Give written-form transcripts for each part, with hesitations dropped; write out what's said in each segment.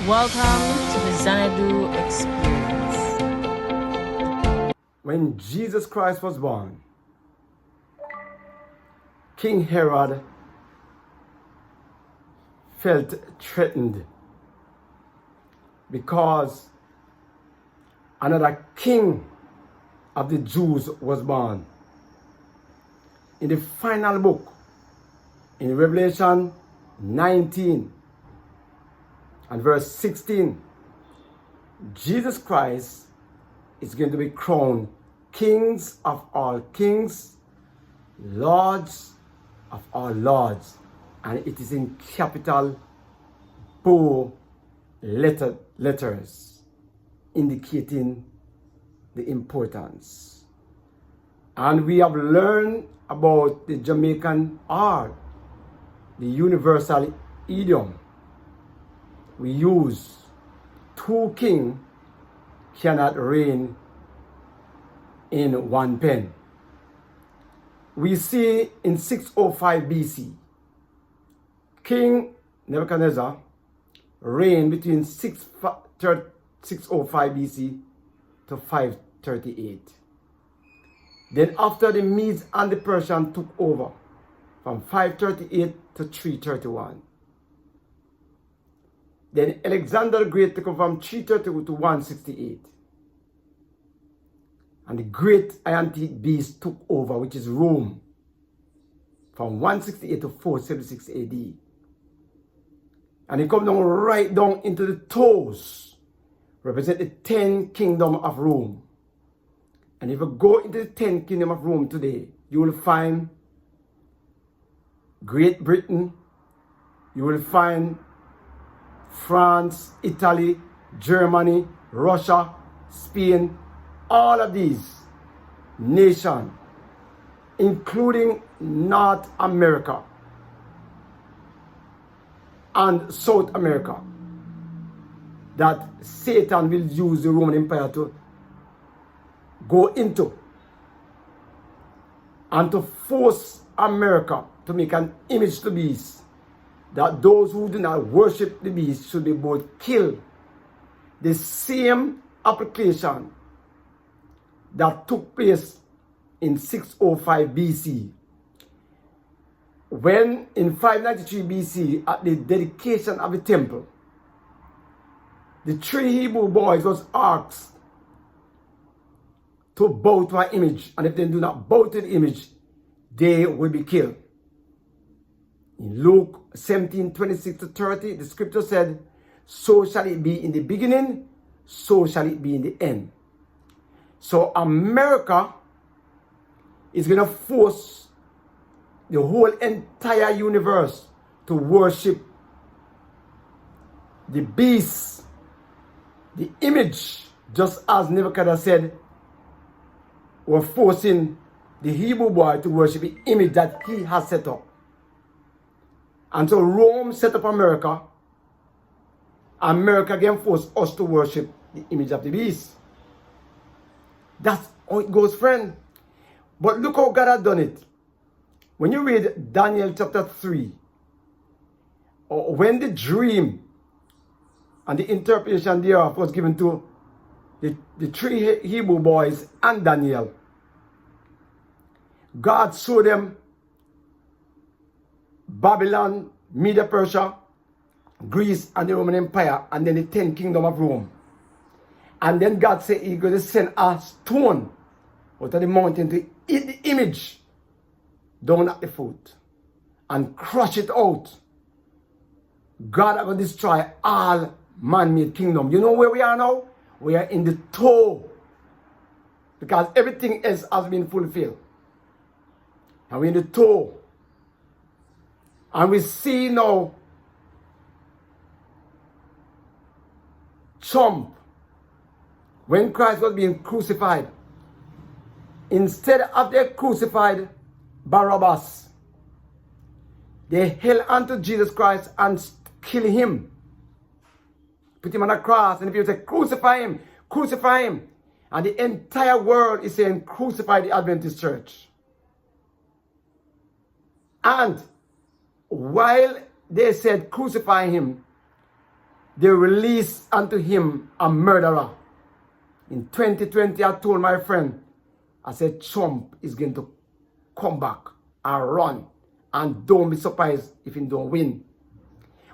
Welcome to the Xanadu Experience. When Jesus Christ was born, King Herod felt threatened because another king of the Jews was born. In the final book, in Revelation 19 and verse 16, Jesus Christ is going to be crowned kings of all kings, lords of all lords, and it is in capital bold letters indicating the importance. And we have learned about the Jamaican art, the universal idiom. We use two kings cannot reign in one pen. We see in 605 BC, King Nebuchadnezzar reigned between 605 BC to 538. Then after the Medes and the Persians took over from 538 to 331. Then Alexander the Great took over from 332 to 168. And the great Iron-Teeth beast took over, which is Rome, from 168 to 476 AD. And it comes down right down into the toes, represent the 10 kingdom of Rome. And if you go into the 10 kingdom of Rome today, you will find Great Britain, you will find France, Italy, Germany, Russia, Spain, all of these nations, including North America and South America, that Satan will use the Roman Empire to go into and to force America to make an image to the beast, that those who do not worship the beast should be both killed. The same application that took place in 605 BC, when in 593 BC, at the dedication of the temple, the 3 Hebrew boys was asked to bow to an image, and if they do not bow to the image, they will be killed. In Luke 17:26 to 30, the scripture said, "So shall it be in the beginning, so shall it be in the end." So America is going to force the whole entire universe to worship the beast, the image, just as Nebuchadnezzar said, we're forcing the Hebrew boy to worship the image that he has set up. And so Rome set up America. America again forced us to worship the image of the beast. That's how it goes, friend. But look how God has done it. When you read Daniel chapter 3, or when the dream and the interpretation thereof was given to the 3 Hebrew boys and Daniel, God showed them Babylon, Media Persia, Greece, and the Roman Empire, and then the 10 kingdom of Rome. And then God said he's going to send a stone out of the mountain to eat the image down at the foot and crush it out. God is going to destroy all man-made kingdom. You know where we are now? We are in the toe, because everything else has been fulfilled. And we're in the toe. And we see now Trump, when Christ was being crucified, instead of they crucified Barabbas, they held onto Jesus Christ and killed him. Put him on a cross, and the people say, "Crucify him, crucify him." And the entire world is saying, "Crucify the Adventist church." And while they said crucify him, they released unto him a murderer. In 2020, I told my friend, I said, Trump is going to come back and run. And don't be surprised if he don't win.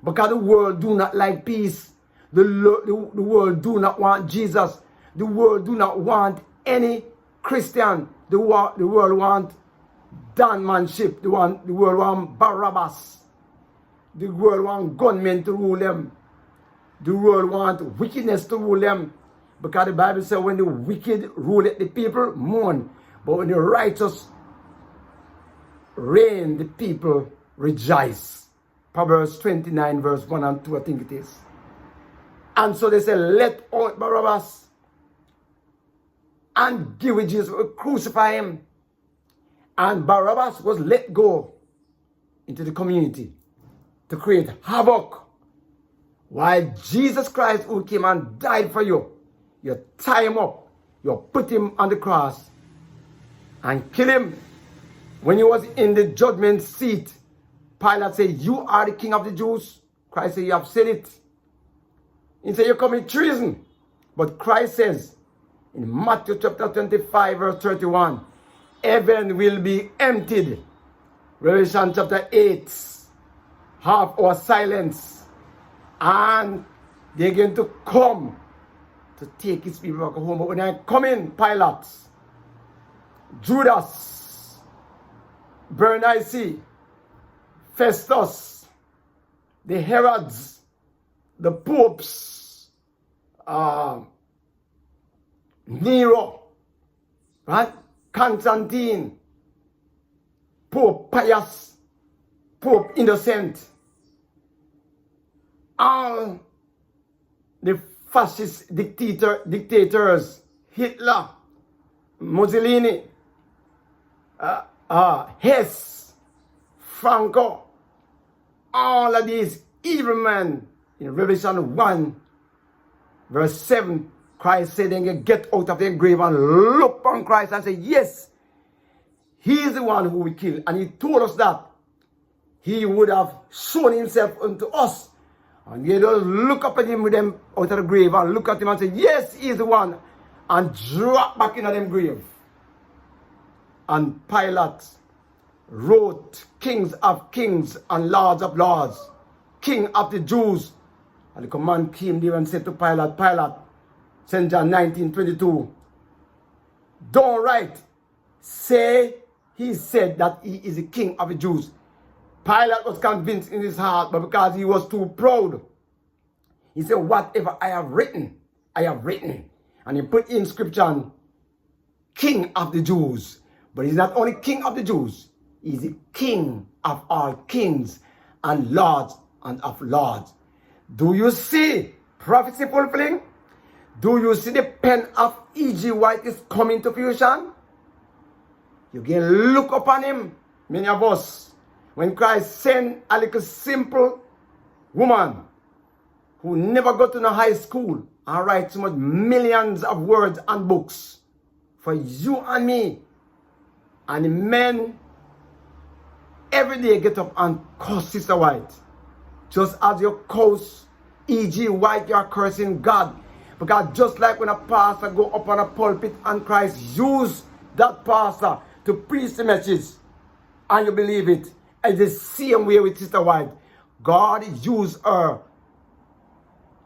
Because the world do not like peace. The world do not want Jesus. The world do not want any Christian. The world want Danmanship. The world want Barabbas. The world want gunmen to rule them. The world want wickedness to rule them. Because the Bible says when the wicked rule the people mourn. But when the righteous reign, the people rejoice. Proverbs 29 verse 1 and 2, I think it is. And so they say, let out Barabbas and give it Jesus, crucify him. And Barabbas was let go into the community to create havoc. While Jesus Christ, who came and died for you, you tie him up, you put him on the cross and kill him. When he was in the judgment seat, Pilate said, you are the king of the Jews. Christ said, you have said it. He said, you commit treason. But Christ says in Matthew chapter 25 verse 31, heaven will be emptied. Revelation chapter 8, half hour silence. And they're going to come to take his people back home. But when I come in, Pilate, Judas, Bernice, Festus, the Herods, the popes, Nero, right? Constantine, Pope Pius, Pope Innocent, all the fascist dictators, Hitler, Mussolini, Hess, Franco, all of these evil men. In Revelation 1 verse 7, Christ said, then get out of their grave and look on Christ and say, yes, he is the one who will kill. And he told us that he would have shown himself unto us. And you don't look up at him with them out of the grave and look at him and say, yes, he is the one. And drop back into them grave. And Pilate wrote, kings of kings and lords of lords, king of the Jews. And the command came there and said to Pilate, Pilate, St. John 19:22, don't write, say he said that he is the king of the Jews. Pilate was convinced in his heart, but because he was too proud, he said, whatever I have written, I have written. And he put in scripture, king of the Jews. But he's not only king of the Jews, he's the king of all kings and lords and of lords. Do you see prophecy fulfilling? Do you see the pen of E.G. White is coming to fruition? You can look upon him, many of us. When Christ sent a little simple woman who never got to no high school and write so much millions of words and books for you and me. And the men every day get up and curse Sister White. Just as you curse E.G. White, you're cursing God. Because just like when a pastor go up on a pulpit and Christ use that pastor to preach the message and you believe it, it's the same way with Sister White. God use her,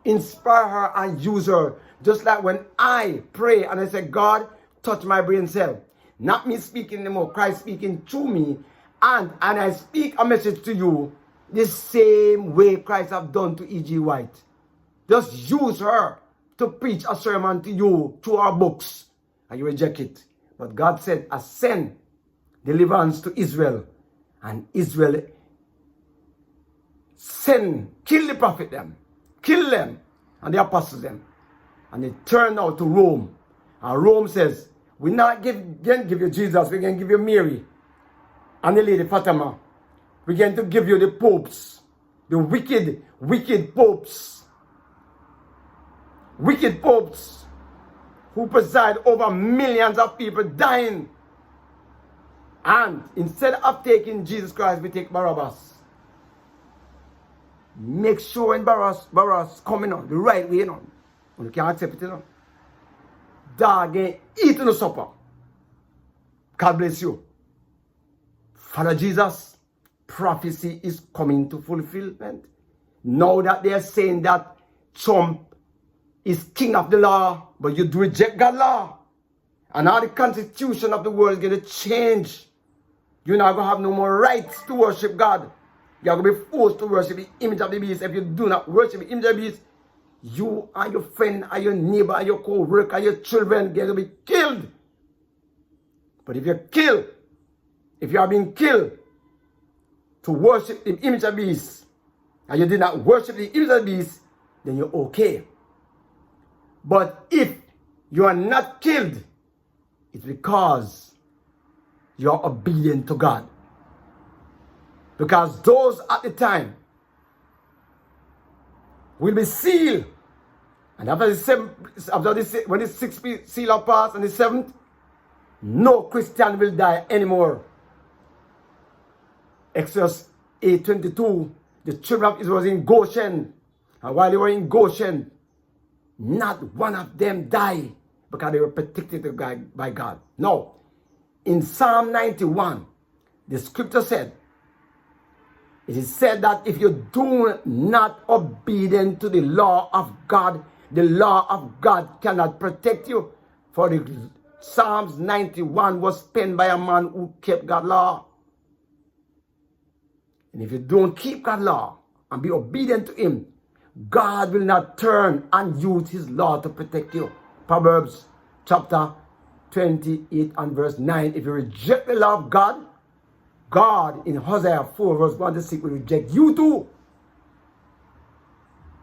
inspire her and use her. Just like when I pray and I say, God, touch my brain cell. Not me speaking anymore, Christ speaking through me. And I speak a message to you the same way Christ have done to E.G. White. Just use her to preach a sermon to you through our books. And you reject it. But God said, I send deliverance to Israel. And Israel kill the prophet them. Kill them. And the apostles them. And they turn out to Rome. And Rome says, we're not going to give you Jesus. We're going to give you Mary. And the Lady Fatima. We're going to give you the popes. The wicked, wicked popes. Wicked popes. Who preside over millions of people dying. And instead of taking Jesus Christ, we take Barabbas. make sure when Barras coming on the right way, you know. You can't accept it, you know. Dog ain't eating the supper. God bless you. Father Jesus, prophecy is coming to fulfillment. Now that they are saying that Trump is king of the law, but you reject God's law. And all the constitution of the world is going to change. You're not going to have no more rights to worship God. You're going to be forced to worship the image of the beast. If you do not worship the image of the beast, you and your friend and your neighbor and your co-worker and your children are going to be killed. But if you're killed, if you are being killed to worship the image of the beast, and you did not worship the image of the beast, then you're okay. But if you are not killed, it's because you're obedient to God. Because those at the time will be sealed. And after when the sixth seal are passed and the seventh, no Christian will die anymore. Exodus 8:22, the children of Israel was in Goshen. And while they were in Goshen, not one of them died because they were protected by God. No. In Psalm 91, the scripture said, it is said that if you do not obedient to the law of God, the law of God cannot protect you. For the Psalms 91 was penned by a man who kept God's law. And if you don't keep God's law and be obedient to him, God will not turn and use his law to protect you. Proverbs chapter 28 and verse 9. If you reject the law of God, God in Hosea 4 verse 1 to 6 will reject you too.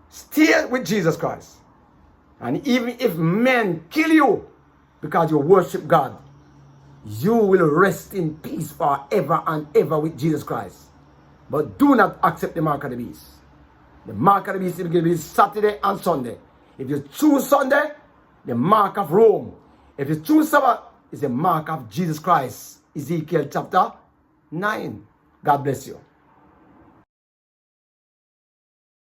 Stay with Jesus Christ. And even if men kill you because you worship God, you will rest in peace forever and ever with Jesus Christ. But do not accept the mark of the beast. The mark of the beast is going to be Saturday and Sunday. If you choose Sunday, the mark of Rome. If you choose Sabbath, it's the mark of Jesus Christ. Ezekiel chapter 9. God bless you.